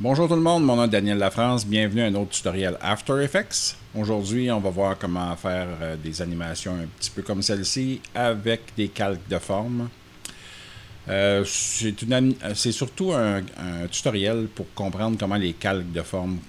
Bonjour tout le monde, mon nom est Daniel Lafrance, bienvenue à un autre tutoriel After Effects. Aujourd'hui, on va voir comment faire des animations un petit peu comme celle-ci avec des calques de forme. C'est surtout un tutoriel pour comprendre comment les calques de forme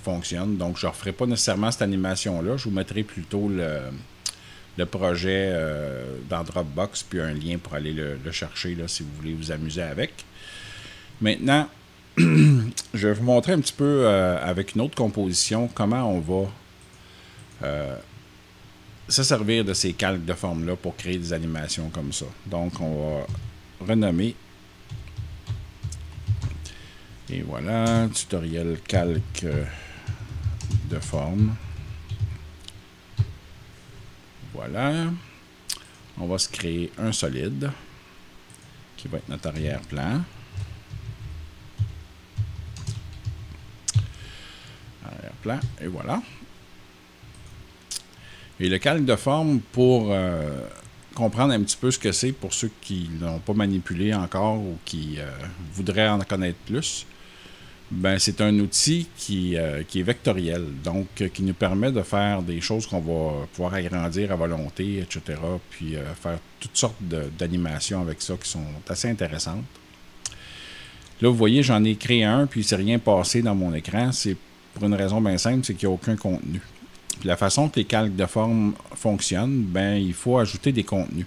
fonctionnent. Donc, je ne referai pas nécessairement cette animation-là, je vous mettrai plutôt le projet dans Dropbox, puis un lien pour aller le chercher là, si vous voulez vous amuser avec. Maintenant, je vais vous montrer un petit peu avec une autre composition comment on va se servir de ces calques de forme-là pour créer des animations comme ça. Donc, on va renommer. Et voilà, tutoriel calque de forme. Voilà. On va se créer un solide qui va être notre arrière-plan. Plan, et voilà. Et le calque de forme, pour comprendre un petit peu ce que c'est pour ceux qui ne l'ont pas manipulé encore ou qui voudraient en connaître plus, ben, c'est un outil qui est vectoriel, donc qui nous permet de faire des choses qu'on va pouvoir agrandir à volonté, etc., puis faire toutes sortes d'animations avec ça qui sont assez intéressantes. Là, vous voyez, j'en ai créé un, puis il ne s'est rien passé dans mon écran. C'est pour une raison bien simple, c'est qu'il n'y a aucun contenu. Puis la façon que les calques de forme fonctionnent, ben, il faut ajouter des contenus.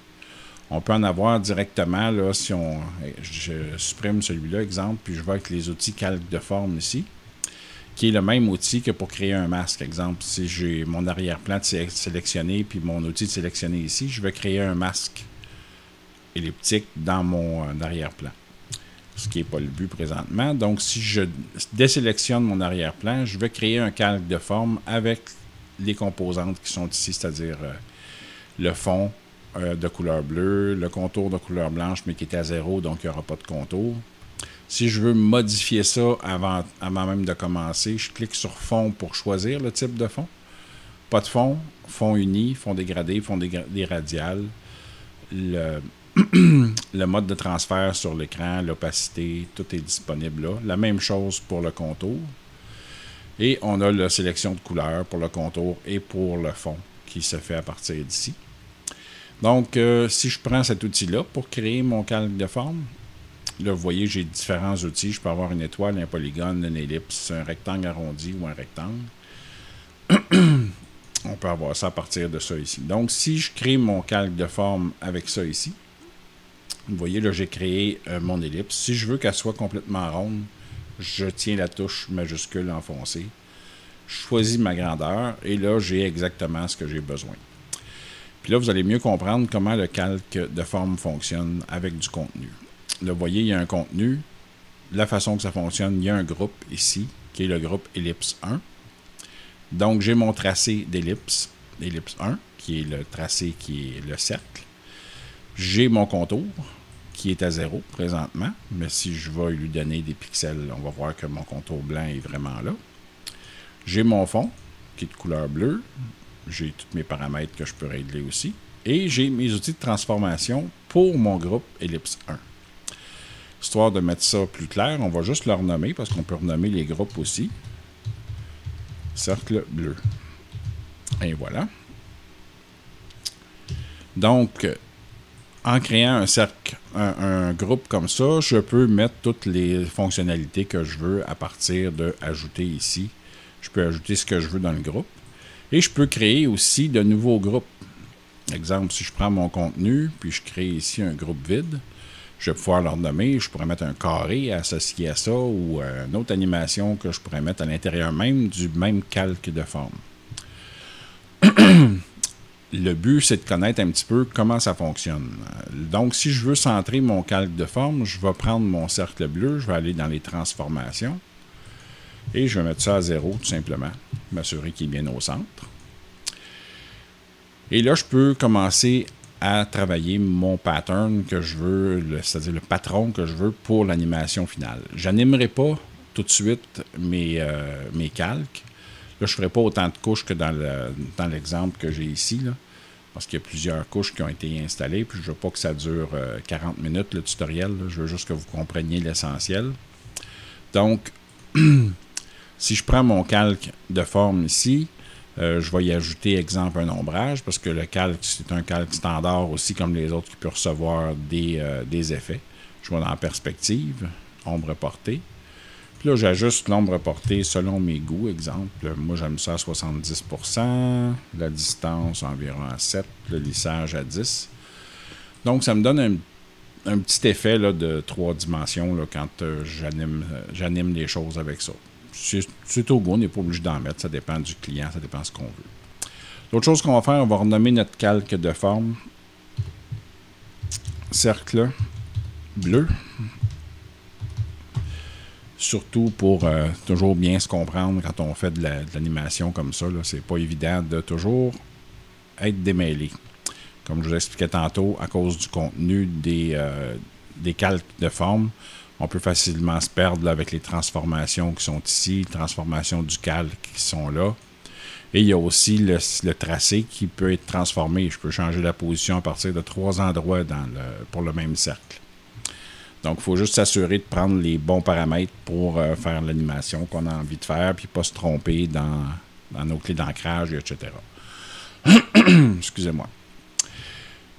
On peut en avoir directement, là, si je supprime celui-là, exemple, puis je vais avec les outils calques de forme ici, qui est le même outil que pour créer un masque. Exemple, si j'ai mon arrière-plan sélectionné, puis mon outil de sélectionner ici, je vais créer un masque elliptique dans mon arrière-plan. Ce qui n'est pas le but présentement. Donc, si je désélectionne mon arrière-plan, je vais créer un calque de forme avec les composantes qui sont ici, c'est-à-dire le fond de couleur bleue, le contour de couleur blanche, mais qui est à 0, donc il n'y aura pas de contour. Si je veux modifier ça avant même de commencer, je clique sur fond pour choisir le type de fond. Pas de fond, fond uni, fond dégradé, fond des radiales. Le mode de transfert sur l'écran, l'opacité, tout est disponible là. La même chose pour le contour. Et on a la sélection de couleurs pour le contour et pour le fond qui se fait à partir d'ici. Donc, si je prends cet outil-là pour créer mon calque de forme, là, vous voyez, j'ai différents outils. Je peux avoir une étoile, un polygone, une ellipse, un rectangle arrondi ou un rectangle. On peut avoir ça à partir de ça ici. Donc, si je crée mon calque de forme avec ça ici, vous voyez, là, j'ai créé mon ellipse. Si je veux qu'elle soit complètement ronde, je tiens la touche majuscule enfoncée. Je choisis ma grandeur et là, j'ai exactement ce que j'ai besoin. Puis là, vous allez mieux comprendre comment le calque de forme fonctionne avec du contenu. Là, vous voyez, il y a un contenu. La façon que ça fonctionne, il y a un groupe ici, qui est le groupe ellipse 1. Donc, j'ai mon tracé d'ellipse, ellipse 1, qui est le tracé qui est le cercle. J'ai mon contour, qui est à 0 présentement, mais si je vais lui donner des pixels, on va voir que mon contour blanc est vraiment là. J'ai mon fond, qui est de couleur bleue. J'ai tous mes paramètres que je peux régler aussi. Et j'ai mes outils de transformation pour mon groupe ellipse 1. Histoire de mettre ça plus clair, on va juste le renommer, parce qu'on peut renommer les groupes aussi. Cercle bleu. Et voilà. Donc, en créant un cercle, un groupe comme ça, je peux mettre toutes les fonctionnalités que je veux à partir de ajouter ici. Je peux ajouter ce que je veux dans le groupe. Et je peux créer aussi de nouveaux groupes. Exemple, si je prends mon contenu, puis je crée ici un groupe vide, je vais pouvoir le renommer. Je pourrais mettre un carré associé à ça ou une autre animation que je pourrais mettre à l'intérieur même du même calque de forme. Le but, c'est de connaître un petit peu comment ça fonctionne. Donc, si je veux centrer mon calque de forme, je vais prendre mon cercle bleu, je vais aller dans les transformations et je vais mettre ça à 0, tout simplement. M'assurer qu'il est bien au centre. Et là, je peux commencer à travailler mon pattern que je veux, c'est-à-dire le patron que je veux pour l'animation finale. Je n'animerai pas tout de suite mes calques. Là, je ne ferai pas autant de couches que dans l'exemple que j'ai ici, là, parce qu'il y a plusieurs couches qui ont été installées, puis je ne veux pas que ça dure 40 minutes, le tutoriel. Là. Je veux juste que vous compreniez l'essentiel. Donc, Si je prends mon calque de forme ici, je vais y ajouter, exemple, un ombrage, parce que le calque, c'est un calque standard aussi, comme les autres, qui peut recevoir des effets. Je vais dans perspective, ombre portée. Puis là, j'ajuste l'ombre portée selon mes goûts. Exemple, moi, j'aime ça à 70%, la distance environ à 7, le lissage à 10. Donc, ça me donne un petit effet là, de 3 dimensions là, quand j'anime les choses avec ça. C'est au goût, on n'est pas obligé d'en mettre, ça dépend du client, ça dépend de ce qu'on veut. L'autre chose qu'on va faire, on va renommer notre calque de forme cercle bleu. Surtout pour toujours bien se comprendre quand on fait de l'animation comme ça. C'est pas évident de toujours être démêlé. Comme je vous expliquais tantôt, à cause du contenu des calques de forme, on peut facilement se perdre là, avec les transformations qui sont ici, les transformations du calque qui sont là. Et il y a aussi le tracé qui peut être transformé. Je peux changer la position à partir de 3 endroits pour le même cercle. Donc, il faut juste s'assurer de prendre les bons paramètres pour faire l'animation qu'on a envie de faire, puis pas se tromper dans nos clés d'ancrage, etc. Excusez-moi.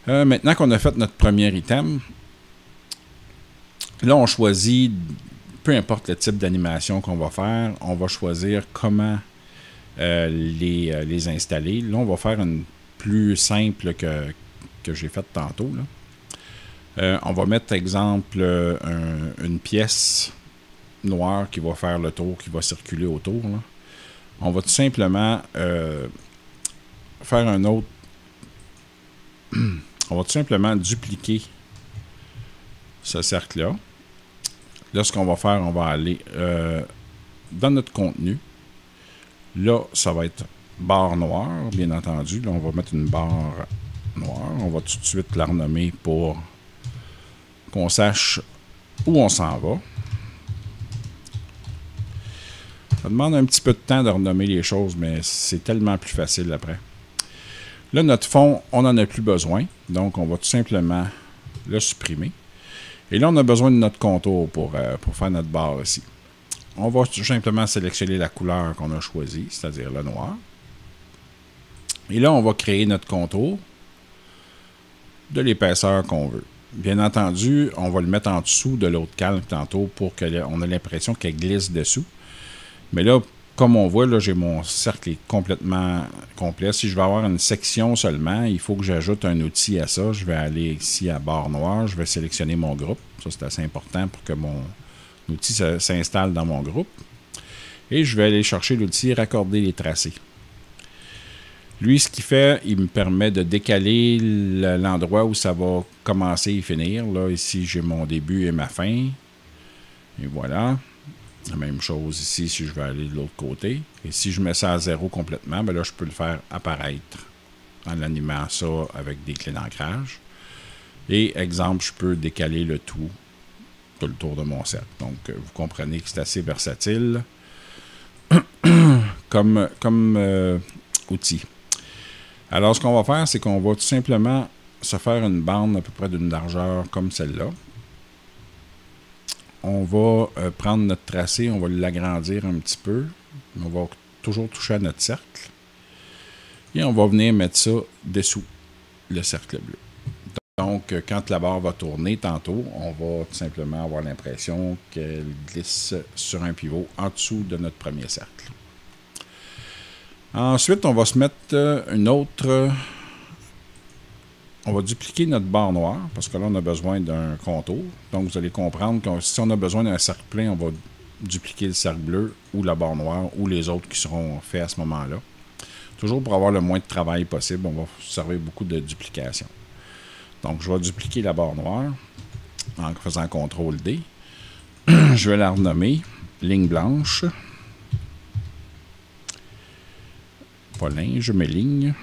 Maintenant qu'on a fait notre premier item, là, on choisit, peu importe le type d'animation qu'on va faire, on va choisir comment les installer. Là, on va faire une plus simple que j'ai faite tantôt, là. On va mettre, exemple, une pièce noire qui va faire le tour, qui va circuler autour, là. On va tout simplement faire un autre... On va tout simplement dupliquer ce cercle-là. Là, ce qu'on va faire, on va aller dans notre contenu. Là, ça va être barre noire, bien entendu. Là, on va mettre une barre noire. On va tout de suite la renommer pour qu'on sache où on s'en va. Ça demande un petit peu de temps de renommer les choses, mais c'est tellement plus facile après. Là, notre fond, on n'en a plus besoin. Donc, on va tout simplement le supprimer. Et là, on a besoin de notre contour pour faire notre barre ici. On va tout simplement sélectionner la couleur qu'on a choisie, c'est-à-dire le noir. Et là, on va créer notre contour de l'épaisseur qu'on veut. Bien entendu, on va le mettre en dessous de l'autre calque tantôt pour qu'on ait l'impression qu'elle glisse dessous. Mais là, comme on voit, là, j'ai mon cercle est complètement complet. Si je veux avoir une section seulement, il faut que j'ajoute un outil à ça. Je vais aller ici à barre noire, je vais sélectionner mon groupe. Ça, c'est assez important pour que mon outil s'installe dans mon groupe. Et je vais aller chercher l'outil raccorder les tracés. Lui, ce qu'il fait, il me permet de décaler l'endroit où ça va commencer et finir. Là, ici, j'ai mon début et ma fin. Et voilà. La même chose ici, si je veux aller de l'autre côté. Et si je mets ça à 0 complètement, ben là, je peux le faire apparaître en animant ça avec des clés d'ancrage. Et, exemple, je peux décaler le tout le tour de mon cercle. Donc, vous comprenez que c'est assez versatile comme outil. Alors, ce qu'on va faire, c'est qu'on va tout simplement se faire une bande à peu près d'une largeur comme celle-là. On va prendre notre tracé, on va l'agrandir un petit peu. On va toujours toucher à notre cercle. Et on va venir mettre ça dessous le cercle bleu. Donc, quand la barre va tourner tantôt, on va tout simplement avoir l'impression qu'elle glisse sur un pivot en dessous de notre premier cercle. Ensuite, on va se mettre une autre... On va dupliquer notre barre noire, parce que là, on a besoin d'un contour. Donc, vous allez comprendre que si on a besoin d'un cercle plein, on va dupliquer le cercle bleu ou la barre noire ou les autres qui seront faits à ce moment-là. Toujours pour avoir le moins de travail possible, on va servir beaucoup de duplication. Donc, je vais dupliquer la barre noire en faisant CTRL-D. Je vais la renommer ligne blanche. Pas linge, mais ligne.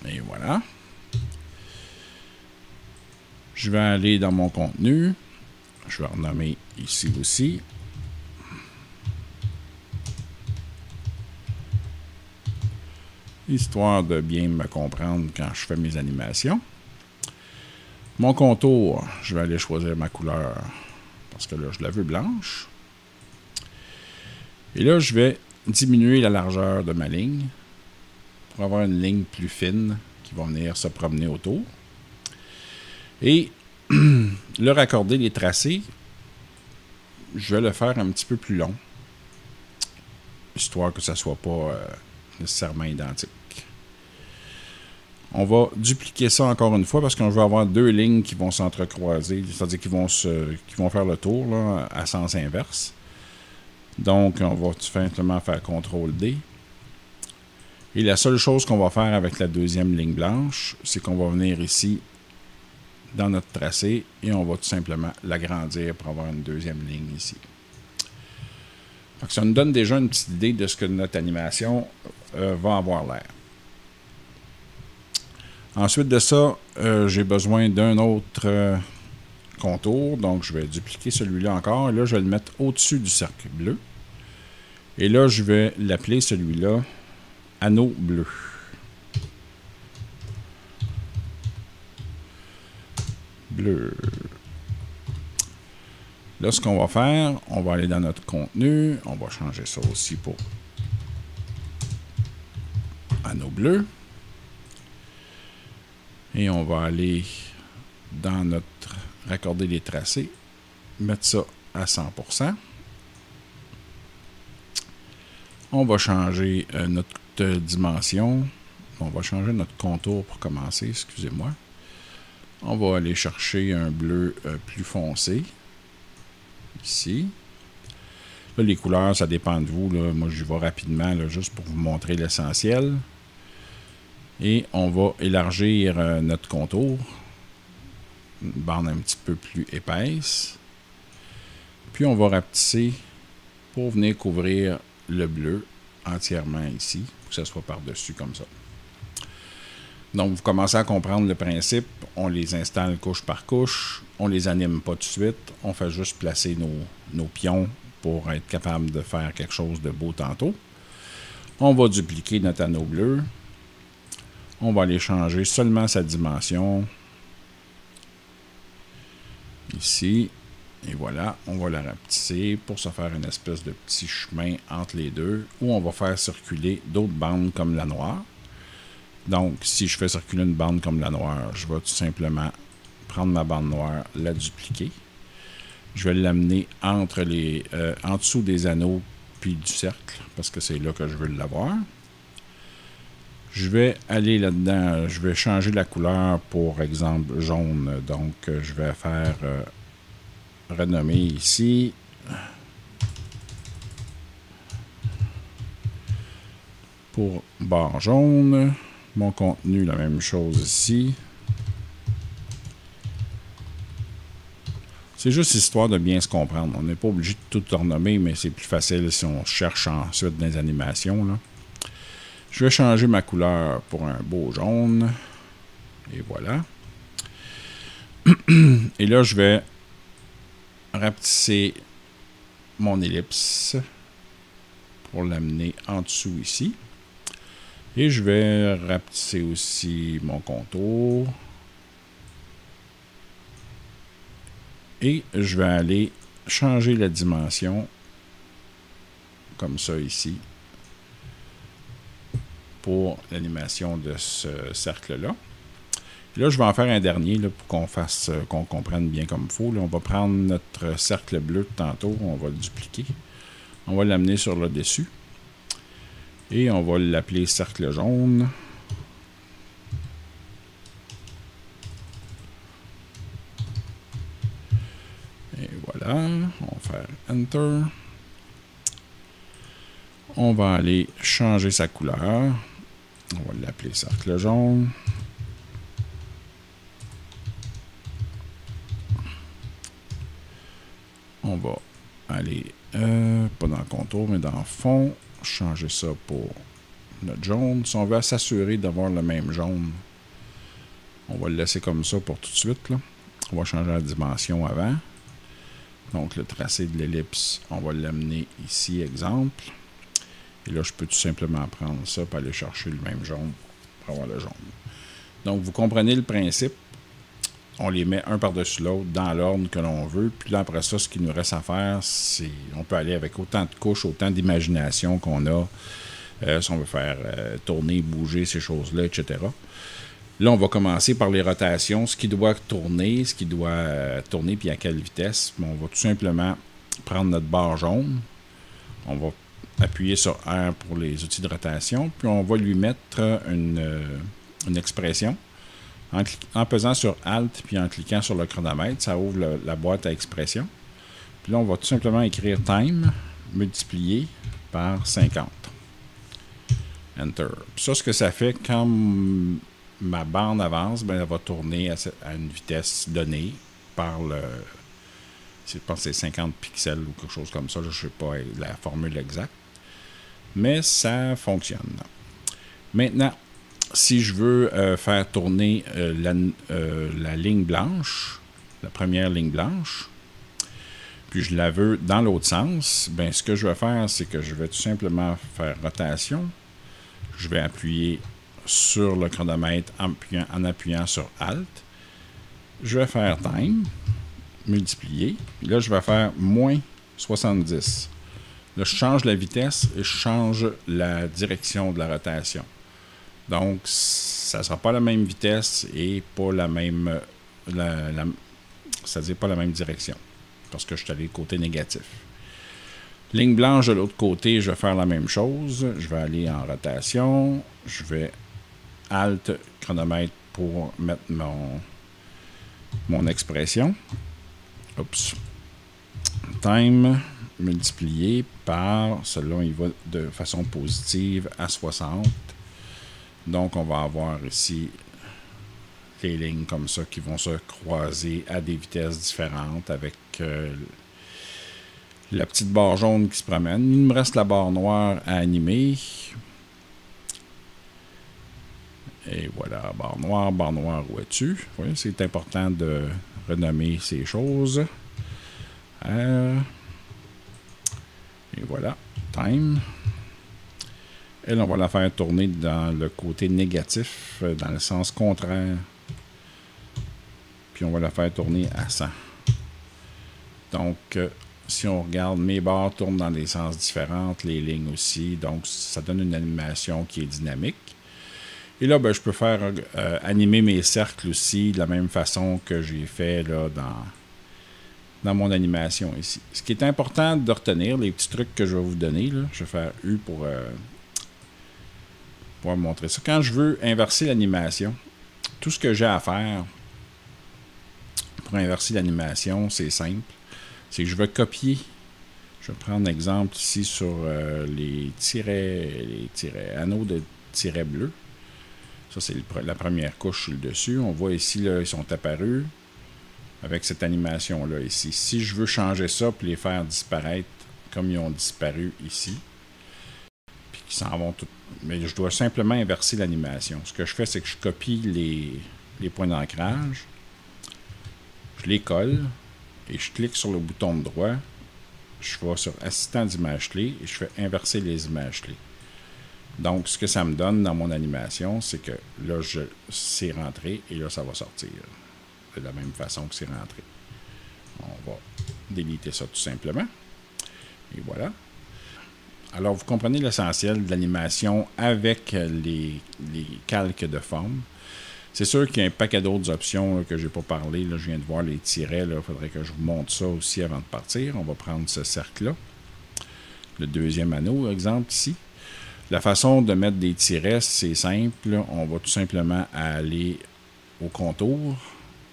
Et voilà. Je vais aller dans mon contenu. Je vais renommer ici aussi. Histoire de bien me comprendre quand je fais mes animations. Mon contour, je vais aller choisir ma couleur parce que là, je la veux blanche. Et là, je vais diminuer la largeur de ma ligne pour avoir une ligne plus fine qui va venir se promener autour. Et le raccorder, les tracés, je vais le faire un petit peu plus long, histoire que ça ne soit pas nécessairement identique. On va dupliquer ça encore une fois parce qu'on veut avoir deux lignes qui vont s'entrecroiser, c'est-à-dire qui vont faire le tour là, à sens inverse. Donc, on va tout simplement faire CTRL-D. Et la seule chose qu'on va faire avec la deuxième ligne blanche, c'est qu'on va venir ici dans notre tracé et on va tout simplement l'agrandir pour avoir une deuxième ligne ici. Donc, ça nous donne déjà une petite idée de ce que notre animation va avoir l'air. Ensuite de ça, j'ai besoin d'un autre contour. Donc, je vais dupliquer celui-là encore. Et là, je vais le mettre au-dessus du cercle bleu. Et là, je vais l'appeler celui-là anneau bleu. Bleu. Là, ce qu'on va faire, on va aller dans notre contenu. On va changer ça aussi pour anneau bleu. Et on va aller dans notre raccorder les tracés, mettre ça à 100%. On va changer notre dimension. On va changer notre contour pour commencer, excusez-moi. On va aller chercher un bleu plus foncé. Ici. Là, les couleurs, ça dépend de vous. Là. Moi, j'y vais rapidement, là, juste pour vous montrer l'essentiel. Et on va élargir notre contour. Une bande un petit peu plus épaisse. Puis on va rapetisser pour venir couvrir le bleu entièrement ici, pour que ça soit par-dessus comme ça. Donc vous commencez à comprendre le principe. On les installe couche par couche. On les anime pas tout de suite. On fait juste placer nos pions pour être capable de faire quelque chose de beau tantôt. On va dupliquer notre anneau bleu. On va aller changer seulement sa dimension. Ici. Et voilà, on va la rapetisser pour se faire une espèce de petit chemin entre les deux où on va faire circuler d'autres bandes comme la noire. Donc, si je fais circuler une bande comme la noire, je vais tout simplement prendre ma bande noire, la dupliquer. Je vais l'amener entre en dessous des anneaux puis du cercle parce que c'est là que je veux l'avoir. Je vais aller là-dedans, je vais changer la couleur, pour exemple, jaune. Donc, je vais faire renommer ici. Pour barre jaune. Mon contenu, la même chose ici. C'est juste histoire de bien se comprendre. On n'est pas obligé de tout renommer, mais c'est plus facile si on cherche ensuite dans les animations, là. Je vais changer ma couleur pour un beau jaune. Et voilà. Et là, je vais rapetisser mon ellipse pour l'amener en dessous ici. Et je vais rapetisser aussi mon contour. Et je vais aller changer la dimension comme ça ici pour l'animation de ce cercle-là. Là, je vais en faire un dernier là, pour qu'on comprenne bien comme il faut. Là, on va prendre notre cercle bleu de tantôt, on va le dupliquer. On va l'amener sur le dessus. Et on va l'appeler cercle jaune. Et voilà, on va faire Enter. On va aller changer sa couleur. On va l'appeler cercle jaune. On va aller, pas dans le contour, mais dans le fond, changer ça pour notre jaune. Si on veut s'assurer d'avoir le même jaune, on va le laisser comme ça pour tout de suite, là. On va changer la dimension avant. Donc, le tracé de l'ellipse, on va l'amener ici, exemple. Et là, je peux tout simplement prendre ça pour aller chercher le même jaune pour avoir le jaune. Donc, vous comprenez le principe. on les met un par-dessus l'autre dans l'ordre que l'on veut. Puis là, après ça, ce qu'il nous reste à faire, c'est on peut aller avec autant de couches, autant d'imagination qu'on a. Si on veut faire tourner, bouger ces choses-là, etc. Là, on va commencer par les rotations, ce qui doit tourner, puis à quelle vitesse. On va tout simplement prendre notre barre jaune. On va appuyer sur R pour les outils de rotation, puis on va lui mettre une expression. En pesant sur Alt, puis en cliquant sur le chronomètre, ça ouvre la boîte à expression. Puis là, on va tout simplement écrire Time multiplié par 50. Enter. Puis ça, ce que ça fait, quand ma bande avance, ben, elle va tourner à une vitesse donnée par je pense que c'est 50 pixels ou quelque chose comme ça. Je ne sais pas la formule exacte. Mais ça fonctionne. Maintenant, si je veux faire tourner la ligne blanche, la première ligne blanche, puis je la veux dans l'autre sens, ben, ce que je vais faire, c'est que je vais tout simplement faire rotation. Je vais appuyer sur le chronomètre en appuyant sur Alt. Je vais faire Time, multiplier. Puis là, je vais faire moins 70. Là, je change la vitesse et je change la direction de la rotation. Donc, ça ne sera pas la même vitesse et pas la même... c'est-à-dire pas la même direction. Parce que je suis allé côté négatif. Ligne blanche de l'autre côté, je vais faire la même chose. Je vais aller en rotation. Je vais Alt chronomètre pour mettre mon expression. Oups. Time multiplié par, celui-là, il va de façon positive à 60. Donc, on va avoir ici les lignes comme ça qui vont se croiser à des vitesses différentes avec la petite barre jaune qui se promène. Il me reste la barre noire à animer. Et voilà, barre noire, où es-tu? Oui, c'est important de renommer ces choses. Et voilà, time. Elle, on va la faire tourner dans le côté négatif, dans le sens contraire. Puis on va la faire tourner à 100. Donc, si on regarde, mes barres tournent dans des sens différents, les lignes aussi. Donc, ça donne une animation qui est dynamique. Et là, ben, je peux faire animer mes cercles aussi de la même façon que j'ai fait là, dans mon animation ici. Ce qui est important de retenir, les petits trucs que je vais vous donner, là, je vais faire U pour vous montrer ça. Quand je veux inverser l'animation, tout ce que j'ai à faire pour inverser l'animation, c'est simple. C'est que je vais copier. Je vais prendre l'exemple ici sur les anneaux de tirets bleus. Ça, c'est la première couche sur le dessus. On voit ici, là, ils sont apparus avec cette animation-là ici. Si je veux changer ça pour les faire disparaître comme ils ont disparu ici, puis qu'ils s'en vont tout. Mais je dois simplement inverser l'animation. Ce que je fais, c'est que je copie les points d'ancrage, je les colle, et je clique sur le bouton de droit. Je vais sur Assistant d'images clés et je fais inverser les images clés. Donc, ce que ça me donne dans mon animation, c'est que là, c'est rentré et là, ça va sortir. De la même façon que c'est rentré. On va déliter ça tout simplement. Et voilà. Alors, vous comprenez l'essentiel de l'animation avec les calques de forme. C'est sûr qu'il y a un paquet d'autres options là, que je n'ai pas parlé. Là, je viens de voir les tirets. Il faudrait que je vous montre ça aussi avant de partir. On va prendre ce cercle-là. Le deuxième anneau, exemple ici. La façon de mettre des tirets, c'est simple. On va tout simplement aller au contour.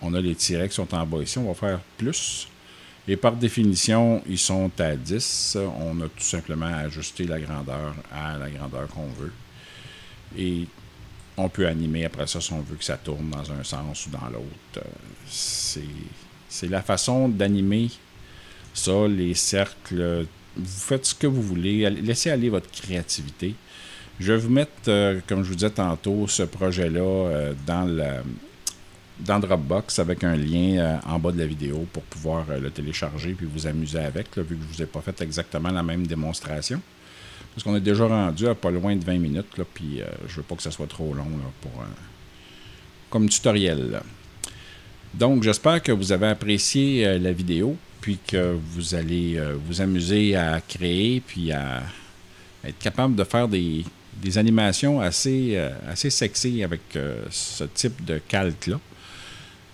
On a les tirets qui sont en bas ici. On va faire plus. Et par définition, ils sont à 10. On a tout simplement à ajuster la grandeur à la grandeur qu'on veut. Et on peut animer après ça si on veut que ça tourne dans un sens ou dans l'autre. C'est la façon d'animer ça, les cercles. Vous faites ce que vous voulez. Laissez aller votre créativité. Je vais vous mettre, comme je vous disais tantôt, ce projet-là dans Dropbox avec un lien en bas de la vidéo pour pouvoir le télécharger puis vous amuser avec, là, vu que je ne vous ai pas fait exactement la même démonstration. Parce qu'on est déjà rendu à pas loin de 20 minutes, là, puis je veux pas que ça soit trop long là, comme tutoriel. Là. Donc, j'espère que vous avez apprécié la vidéo, puis que vous allez vous amuser à créer, puis à être capable de faire des animations assez sexy avec ce type de calque-là.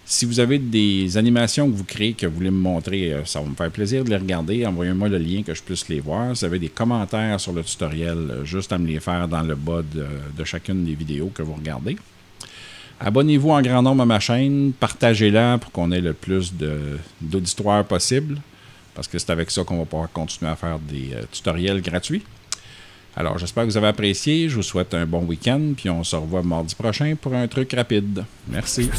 Si vous avez des animations que vous créez, que vous voulez me montrer, ça va me faire plaisir de les regarder. Envoyez-moi le lien que je puisse les voir. Si vous avez des commentaires sur le tutoriel, juste à me les faire dans le bas de chacune des vidéos que vous regardez. Abonnez-vous en grand nombre à ma chaîne, partagez-la pour qu'on ait le plus d'auditoire possible, parce que c'est avec ça qu'on va pouvoir continuer à faire des tutoriels gratuits. Alors, j'espère que vous avez apprécié. Je vous souhaite un bon week-end, puis on se revoit mardi prochain pour un truc rapide. Merci.